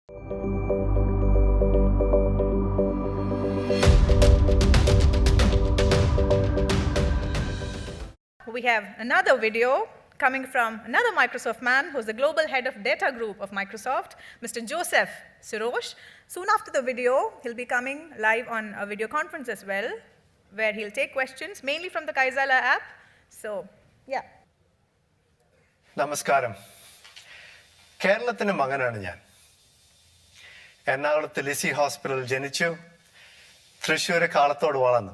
We have another video coming from another Microsoft man who's the global head of data group of Microsoft, Mr. Joseph Sirosh. Soon after the video, he'll be coming live on a video conference as well, where he'll take questions, mainly from the Kaizala app. So, yeah. നമസ്കാരം. കേരളത്തിൻ്റെ മകനാണ് ഞാൻ. എറണാകുളത്ത് ലിസി ഹോസ്പിറ്റലിൽ ജനിച്ചു, തൃശ്ശൂർ കാളത്തോട് വളർന്നു.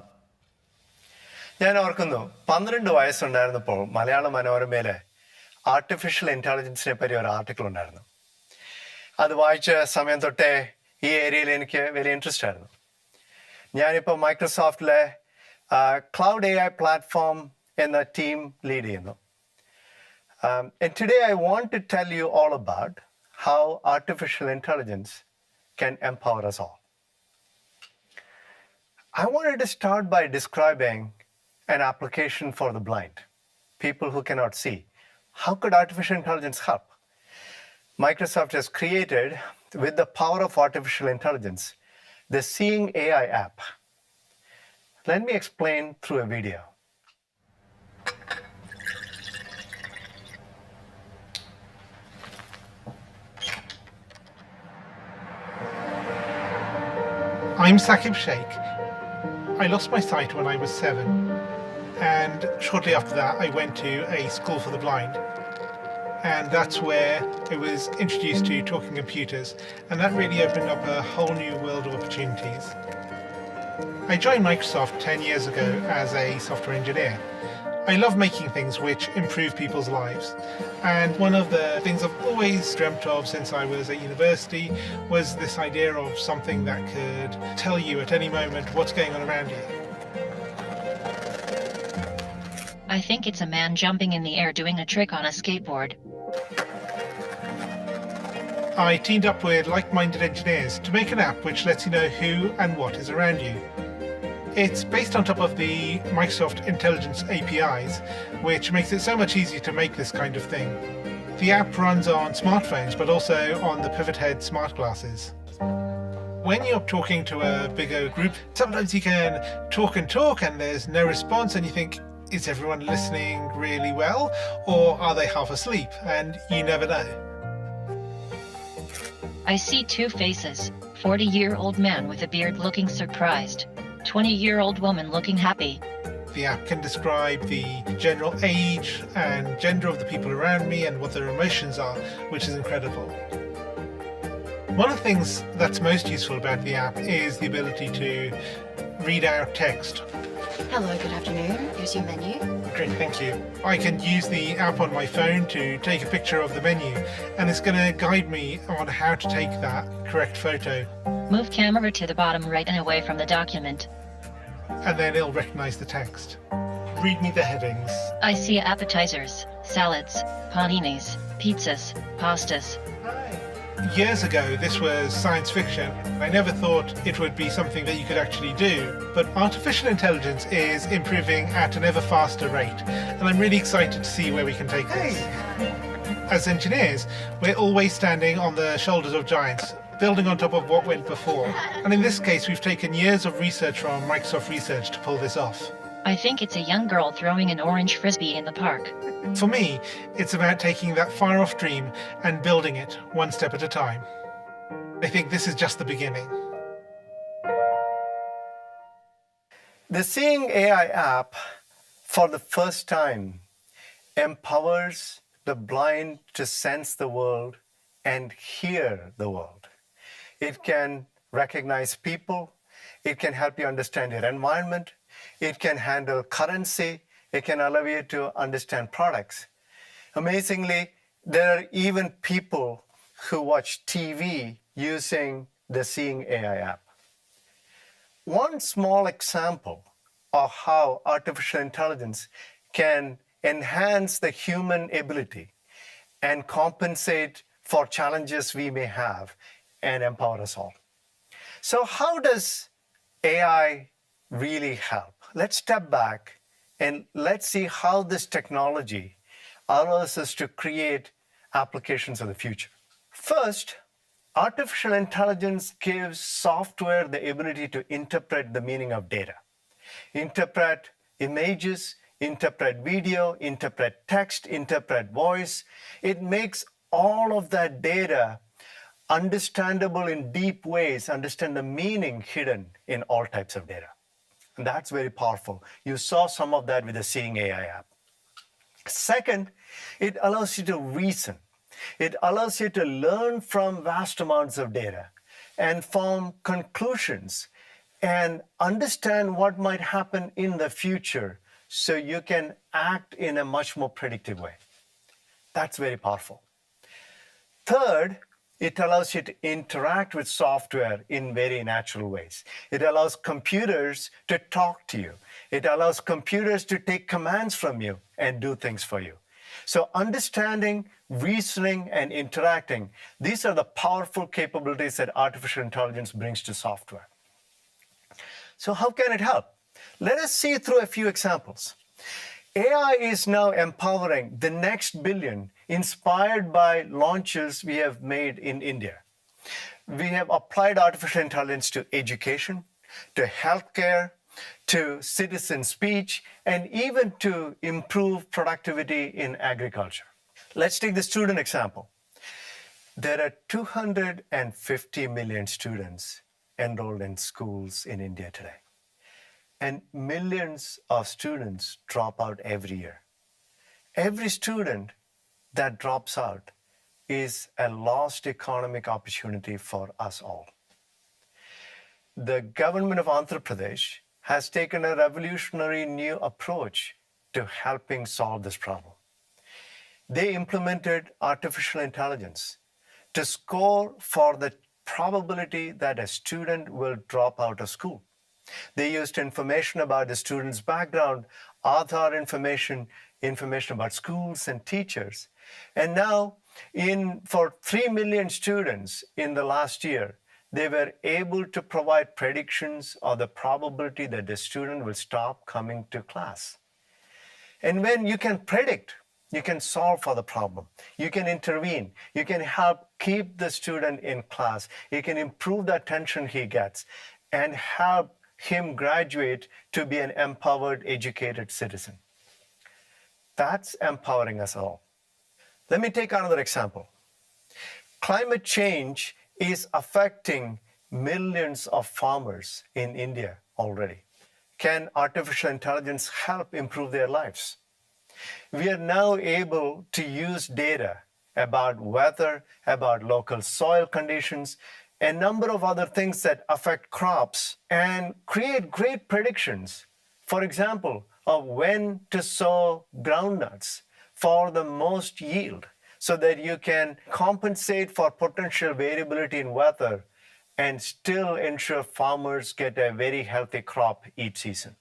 ഞാൻ ഓർക്കുന്നു 12 വയസ്സുണ്ടായിരുന്നപ്പോൾ മലയാള മനോരമയിലെ ആർട്ടിഫിഷ്യൽ ഇൻ്റലിജൻസിനെ പറ്റി ഒരു ആർട്ടിക്കിൾ ഉണ്ടായിരുന്നു. അത് വായിച്ച സമയം തൊട്ടേ ഈ ഏരിയയിൽ എനിക്ക് വലിയ ഇൻട്രസ്റ്റ് ആയിരുന്നു. ഞാനിപ്പോൾ മൈക്രോസോഫ്റ്റിലെ ക്ലൗഡ് AI പ്ലാറ്റ്ഫോം എന്ന ടീം ലീഡ് ചെയ്യുന്നു. And today I want to tell you all about how artificial intelligence can empower us all. I wanted to start by describing an application for the blind, people who cannot see. How could artificial intelligence help? Microsoft has created, with the power of artificial intelligence, the Seeing AI app. Let me explain through a video. I'm Saqib Sheikh. I lost my sight when I was 7, and shortly after that I went to a school for the blind, and that's where I was introduced to talking computers, and that really opened up a whole new world of opportunities. I joined Microsoft 10 years ago as a software engineer. I love making things which improve people's lives, and one of the things I've always dreamt of since I was at university was this idea of something that could tell you at any moment what's going on around you. I think it's a man jumping in the air doing a trick on a skateboard. I teamed up with like-minded engineers to make an app which lets you know who and what is around you. It's based on top of the Microsoft Intelligence APIs, which makes it so much easier to make this kind of thing. The app runs on smartphones, but also on the pivot head smart glasses. When you're talking to a bigger group, sometimes you can talk and there's no response, and you think, is everyone listening really well, or are they half asleep? And you never know. I see two faces, 40-year-old man with a beard looking surprised, 20-year-old woman looking happy. The app can describe the general age and gender of the people around me and what their emotions are, which is incredible. One of the things that's most useful about the app is the ability to read out text. Hello, good afternoon. Here's your menu. Great, thank you. I can use the app on my phone to take a picture of the menu, and it's going to guide me on how to take that correct photo. Move camera to the bottom right and away from the document. And then it'll recognize the text. Read me the headings. I see appetizers, salads, paninis, pizzas, pastas. Years ago, this was science fiction. I never thought it would be something that you could actually do. But artificial intelligence is improving at an ever faster rate. And I'm really excited to see where we can take this. As engineers, we're always standing on the shoulders of giants, building on top of what went before. And in this case, we've taken years of research from Microsoft Research to pull this off. I think it's a young girl throwing an orange frisbee in the park. For me, it's about taking that far-off dream and building it one step at a time. I think this is just the beginning. The Seeing AI app, for the first time, empowers the blind to sense the world and hear the world. It can recognize people. It can help you understand your environment. It can handle currency. It can allow you to understand products. Amazingly, there are even people who watch TV using the Seeing AI app. One small example of how artificial intelligence can enhance the human ability and compensate for challenges we may have and empower us all. So how does AI really help? Let's step back and let's see how this technology allows us to create applications of the future. First, Artificial intelligence gives software the ability to interpret the meaning of data, interpret images, interpret video, interpret text, interpret voice. It makes all of that data understandable in deep ways, understand the meaning hidden in all types of data. And that's very powerful. You saw some of that with the Seeing AI app. Second, it allows you to reason. It allows you to learn from vast amounts of data and form conclusions and understand what might happen in the future so you can act in a much more predictive way. That's very powerful. Third, it allows you to interact with software in very natural ways. It allows computers to talk to you. It allows computers to take commands from you and do things for you. So understanding, reasoning, and interacting, these are the powerful capabilities that artificial intelligence brings to software. So how can it help? Let us see through a few examples. AI is now empowering the next billion, inspired by launches we have made in India. We have applied artificial intelligence to education, to healthcare, to citizen speech, and even to improve productivity in agriculture. Let's take the student example. There are 250 million students enrolled in schools in India today. And millions of students drop out every year. Every student that drops out is a lost economic opportunity for us all. The government of Andhra Pradesh has taken a revolutionary new approach to helping solve this problem. They implemented artificial intelligence to score for the probability that a student will drop out of school. They used information about the student's background, Aadhaar information about schools and teachers. And now, for 3 million students in the last year, they were able to provide predictions of the probability that the student will stop coming to class. And when you can predict, you can solve for the problem. You can intervene. You can help keep the student in class. You can improve the attention he gets and help him graduate to be an empowered, educated citizen. That's empowering us all. Let me take another example. Climate change is affecting millions of farmers in India already. Can artificial intelligence help improve their lives? We are now able to use data about weather, about local soil conditions, a number of other things that affect crops and create great predictions. For example, of when to sow groundnuts for the most yield so that you can compensate for potential variability in weather and still ensure farmers get a very healthy crop each season.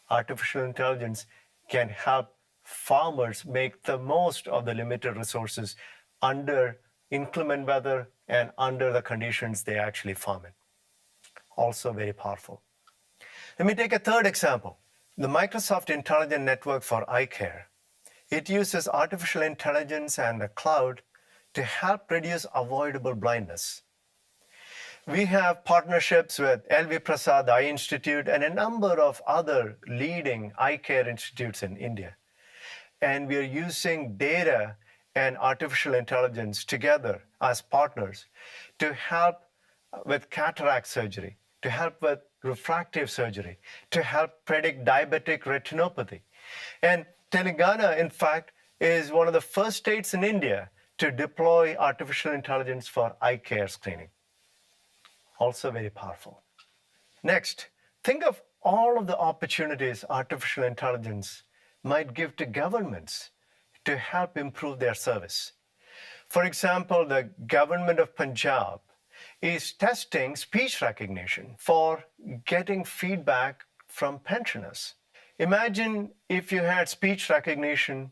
Artificial intelligence can help farmers make the most of the limited resources under inclement weather and under the conditions they actually farm in. Also very powerful. Let me take a third example. The Microsoft Intelligent Network for Eye Care. It uses artificial intelligence and the cloud to help reduce avoidable blindness. We have partnerships with L.V. Prasad Eye Institute and a number of other leading eye care institutes in India. And we are using data and artificial intelligence together as partners to help with cataract surgery, to help with refractive surgery, to help predict diabetic retinopathy. And Telangana, in fact, is one of the first states in India to deploy artificial intelligence for eye care screening. Also very powerful. Next, think of all of the opportunities artificial intelligence might give to governments to help improve their service. For example, the government of Punjab is testing speech recognition for getting feedback from pensioners. Imagine if you had speech recognition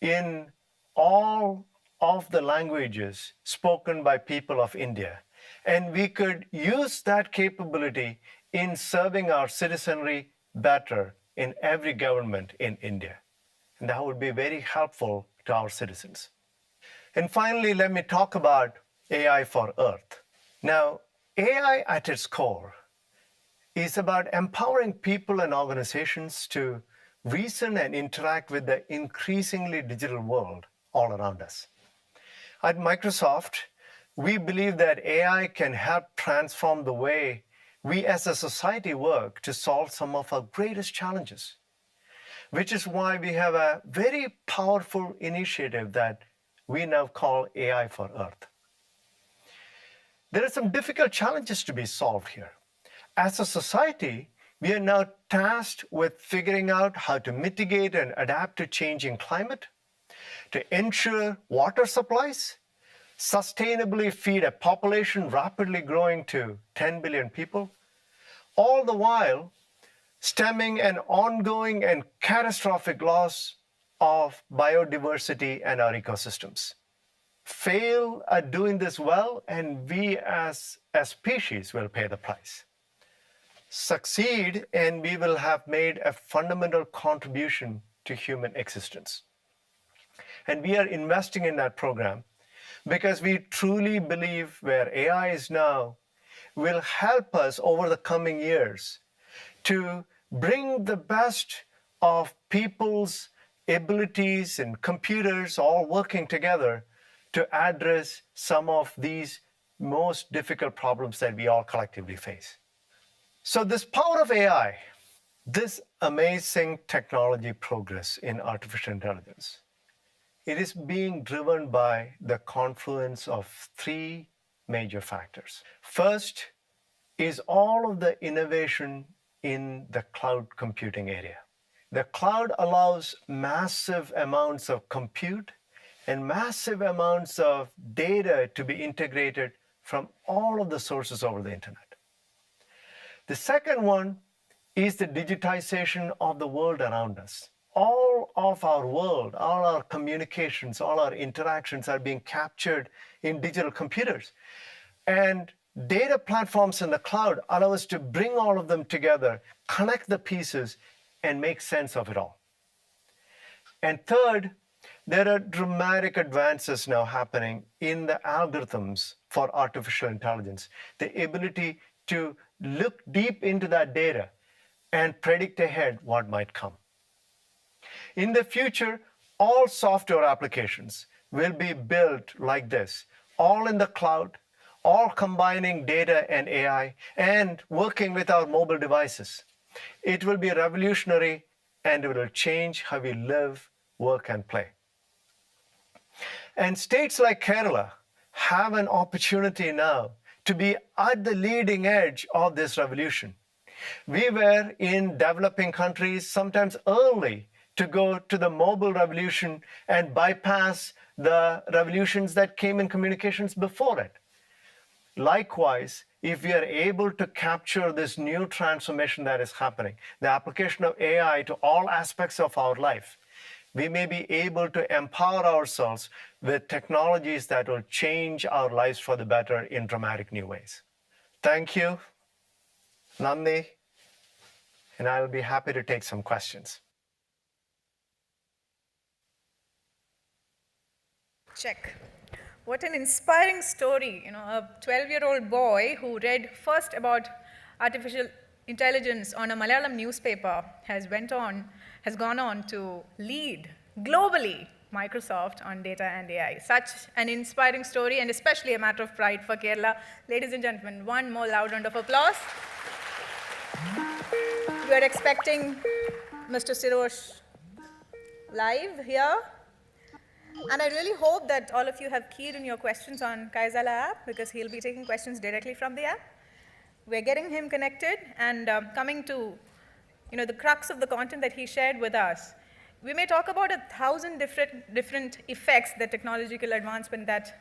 in all of the languages spoken by people of India, and we could use that capability in serving our citizenry better in every government in India. And that would be very helpful to our citizens. And finally, let me talk about AI for Earth. Now, AI at its core is about empowering people and organizations to reason and interact with the increasingly digital world all around us. At Microsoft, we believe that AI can help transform the way we as a society work to solve some of our greatest challenges, which is why we have a very powerful initiative that we now call AI for Earth. There are some difficult challenges to be solved here. As a society, we are now tasked with figuring out how to mitigate and adapt to changing climate, to ensure water supplies, sustainably feed a population rapidly growing to 10 billion people, all the while stemming an ongoing and catastrophic loss of biodiversity and our ecosystems. Fail at doing this well, and we as a species will pay the price. Succeed, and we will have made a fundamental contribution to human existence. And we are investing in that program because we truly believe where AI is now will help us over the coming years to bring the best of people's abilities and computers all working together to address some of these most difficult problems that we all collectively face. So this power of AI, this amazing technology progress in artificial intelligence, it is being driven by the confluence of three major factors. First is all of the innovation in the cloud computing area. The cloud allows massive amounts of compute and massive amounts of data to be integrated from all of the sources over the internet. The second one is the digitization of the world around us. All of our world, all our communications, all our interactions are being captured in digital computers. And data platforms in the cloud allow us to bring all of them together, connect the pieces, and make sense of it all. And third, there are dramatic advances now happening in the algorithms for artificial intelligence, the ability to look deep into that data and predict ahead what might come. In the future, all software applications will be built like this, all in the cloud, all combining data and AI, and working with our mobile devices. It will be revolutionary, and it will change how we live, work, and play. And states like Kerala have an opportunity now to be at the leading edge of this revolution. We were in developing countries sometimes early to go to the mobile revolution and bypass the revolutions that came in communications before it. Likewise, if we are able to capture this new transformation that is happening, the application of AI to all aspects of our life, we may be able to empower ourselves with technologies that will change our lives for the better in dramatic new ways. Thank you, Nandi, and I'll be happy to take some questions. Check. What an inspiring story. A 12-year-old boy who read first about artificial intelligence on a Malayalam newspaper has gone on to lead globally Microsoft on data and AI. Such an inspiring story, and especially a matter of pride for Kerala. Ladies and gentlemen, one more loud round of applause. We are expecting Mr. Sirosh live here. And I really hope that all of you have keyed in your questions on Kaizala app, because he'll be taking questions directly from the app. We're getting him connected, and coming to the crux of the content that he shared with us. We may talk about 1,000 different effects that technological advancement that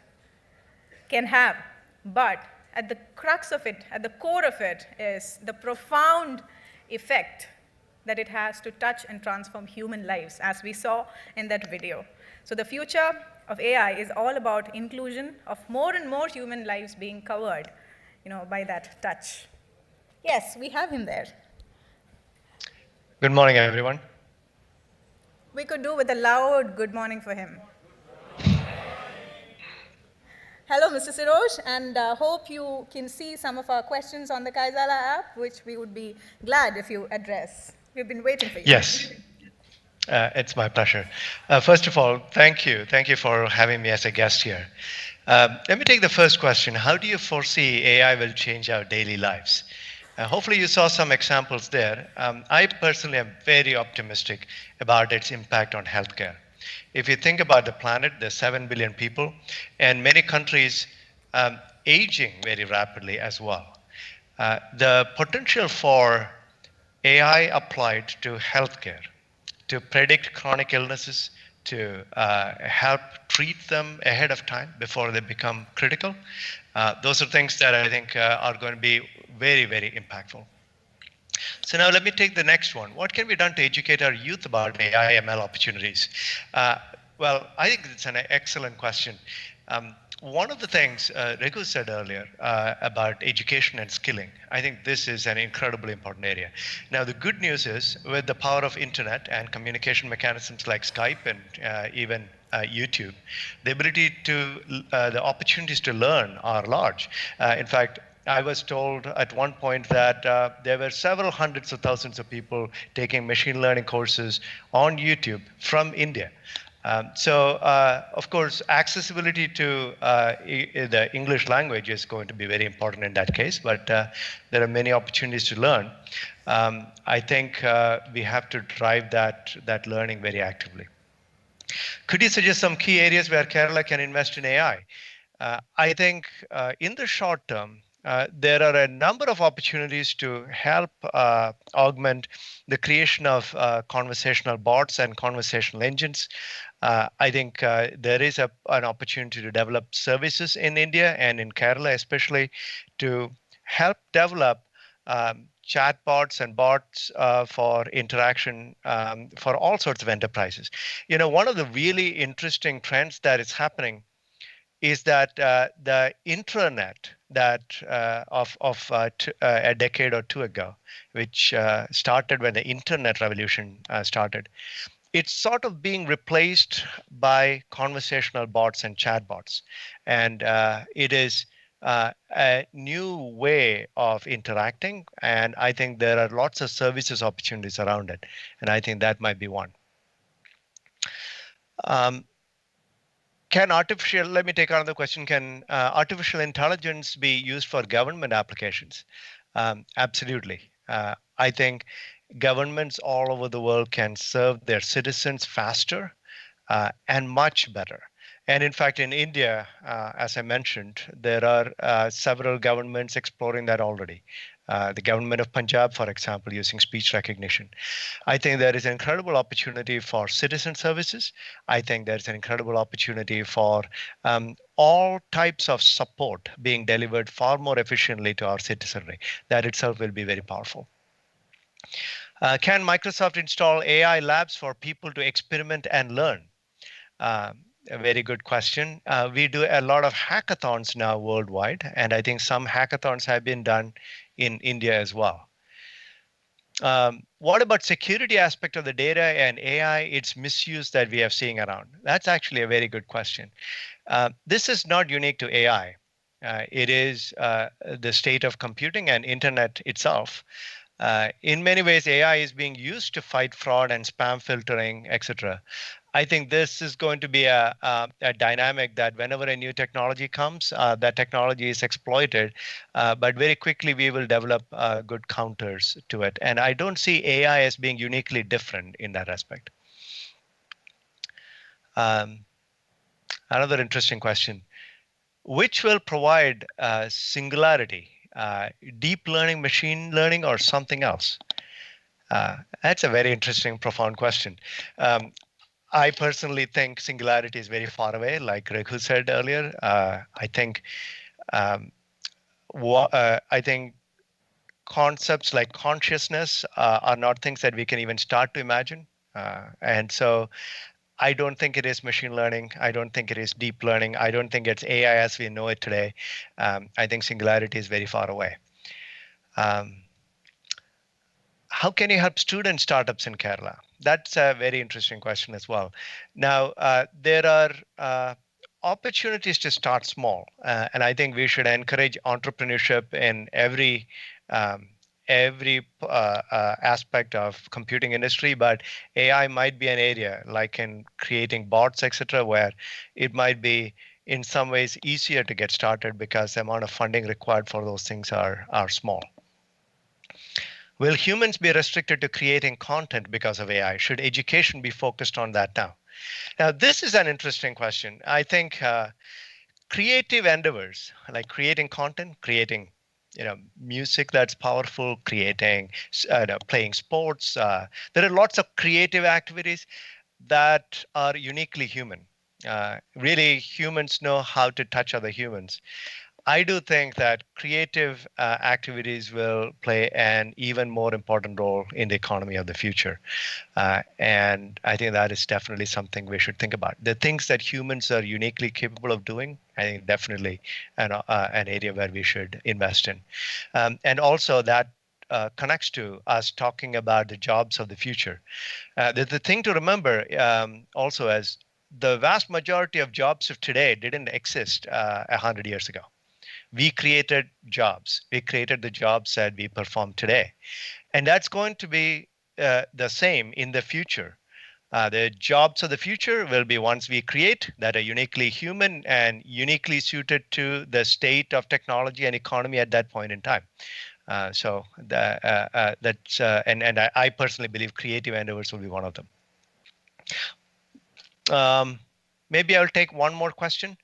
can have, but at the crux of it, at the core of it, is the profound effect that it has to touch and transform human lives, as we saw in that video. So the future of AI is all about inclusion of more and more human lives being covered, by that touch. Yes, we have him there. Good morning, everyone. We could do with a loud good morning for him. Hello, Mr. Sirosh, and hope you can see some of our questions on the Kaizala app, which we would be glad if you address. We've been waiting for you. Yes, it's my pleasure. First of all, thank you. Thank you for having me as a guest here. Let me take the first question. How do you foresee AI will change our daily lives? Hopefully you saw some examples there. I personally am very optimistic about its impact on healthcare. If you think about the planet, there's 7 billion people, and many countries aging very rapidly as well. The potential for AI applied to healthcare, to predict chronic illnesses, to help treat them ahead of time before they become critical. Those are things that I think are going to be very, very impactful. So now let me take the next one. What can be done to educate our youth about AI ML opportunities? Well, I think it's an excellent question. One of the things Raghu said earlier about education and skilling, I think this is an incredibly important area. Now, the good news is with the power of internet and communication mechanisms like Skype and even YouTube, the ability to, the opportunities to learn are large. In fact, I was told at one point that there were several hundreds of thousands of people taking machine learning courses on YouTube from India. Of course, accessibility to the English language is going to be very important in that case, but there are many opportunities to learn. I think we have to drive that learning very actively. Could you suggest some key areas where Kerala can invest in AI? I think in the short term, there are a number of opportunities to help augment the creation of conversational bots and conversational engines. I think there is an opportunity to develop services in India and in Kerala, especially to help develop chatbots and bots for interaction for all sorts of enterprises. You know, one of the really interesting trends that is happening is that the intranet that of a decade or two ago, which started when the internet revolution started, it's sort of being replaced by conversational bots and chatbots. And it is a new way of interacting. And I think there are lots of services opportunities around it. And I think that might be one. Let me take another question. Can artificial intelligence be used for government applications? Absolutely. I think governments all over the world can serve their citizens faster and much better. And in fact, in India, as I mentioned, there are several governments exploring that already. The government of Punjab, for example, using speech recognition. I think there is an incredible opportunity for citizen services. I think there's an incredible opportunity for all types of support being delivered far more efficiently to our citizenry. That itself will be very powerful. Can Microsoft install AI labs for people to experiment and learn? A very good question. We do a lot of hackathons now worldwide, and I think some hackathons have been done in India as well. What about security aspect of the data and AI, its misuse that we are seeing around? That's actually a very good question. This is not unique to AI. It is the state of computing and internet itself. In many ways, AI is being used to fight fraud and spam filtering, etc. I think this is going to be a dynamic that whenever a new technology comes, that technology is exploited, but very quickly we will develop good counters to it. And I don't see AI as being uniquely different in that aspect. Another interesting question. Which will provide singularity? Deep learning, machine learning, or something else? That's a very interesting, profound question. I personally think singularity is very far away, like Raghu said earlier. I think concepts like consciousness are not things that we can even start to imagine. And so I don't think it is machine learning. I don't think it is deep learning. I don't think it's AI as we know it today. I think singularity is very far away. How can you help student startups in Kerala? That's a very interesting question as well. Now, there are opportunities to start small, and I think we should encourage entrepreneurship in every aspect of computing industry. But AI might be an area, like in creating bots, etc., where it might be in some ways easier to get started because the amount of funding required for those things are small. Will humans be restricted to creating content because of AI? Should education be focused on that now? Now, this is an interesting question. I think creative endeavors like creating content, creating music that's powerful, creating, playing sports. There are lots of creative activities that are uniquely human. Really, humans know how to touch other humans. I do think that creative activities will play an even more important role in the economy of the future. And I think that is definitely something we should think about. The things that humans are uniquely capable of doing, I think definitely an area where we should invest in. And also that connects to us talking about the jobs of the future. The thing to remember also is the vast majority of jobs of today didn't exist 100 years ago. We created jobs. We created the jobs that we perform today. And that's going to be the same in the future. The jobs of the future will be ones we create that are uniquely human and uniquely suited to the state of technology and economy at that point in time. That's and I personally believe creative endeavors will be one of them. Maybe I'll take one more question.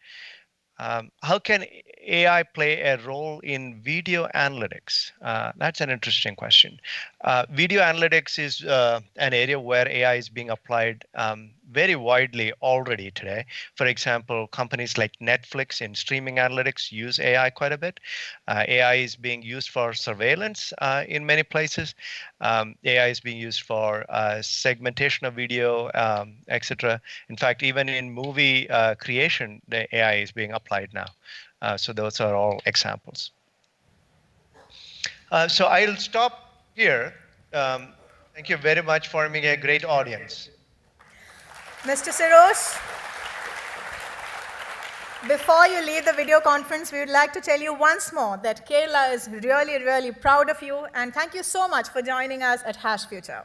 How can AI play a role in video analytics? That's an interesting question. Video analytics is an area where AI is being applied very widely already today. For example, companies like Netflix in streaming analytics use AI quite a bit. AI is being used for surveillance in many places. AI is being used for segmentation of video, etc. In fact, even in movie creation, the AI is being applied now. So those are all examples. So I'll stop here. Thank you very much for being a great audience. Mr. Sirosh, before you leave the video conference, we would like to tell you once more that Kerala is really, really proud of you, and thank you so much for joining us at Hash Future.